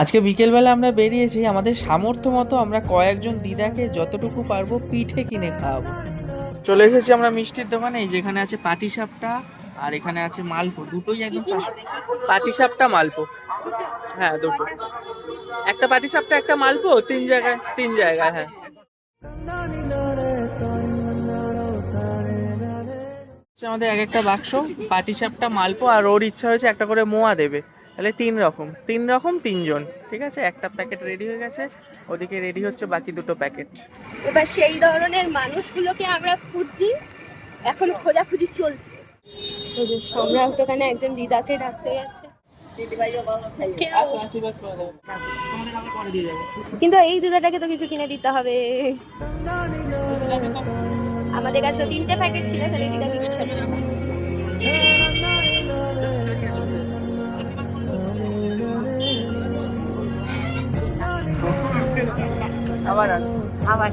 আজকে বিকেলবেলা আমরা বেরিয়েছি আমাদের সামর্থ্য মতো, আমরা কয়েকজন দিদাকে যতটুকু পারবো পিঠে কিনে খাওয়াবো। চলে এসেছি আমরা মিষ্টির দোকানে, যেখানে আছে পাটিসাপটা আর এখানে আছে মালপো, দুটোই একদম পাটিসাপটা মালপো। হ্যাঁ দুটো, একটা পাটিসাপটা একটা মালপো, তিন জায়গায় হ্যাঁ। আমাদের এক একটা বাক্স পাটিসাপটা মালপো, আর ওর ইচ্ছা হয়েছে একটা করে মোয়া দেবে, তাহলে তিন রকম তিনজন। ঠিক আছে, একটা প্যাকেট রেডি হয়ে গেছে, ওদিকে রেডি হচ্ছে বাকি দুটো প্যাকেট। এবার সেই ধরনের মানুষগুলোকে আমরা খুঁজছি, এখনো খোঁজাখুঁজি চলছে। ওই যে সম্রাট ওখানে একজন দিদাকে ডাকতে গেছে, কিন্তু এই দিদাটাকে তো কিছু কিনে দিতে হবে। আমাদের কাছে 3টে প্যাকেট ছিল, তাহলে দিদাকে কিছু আবার আবার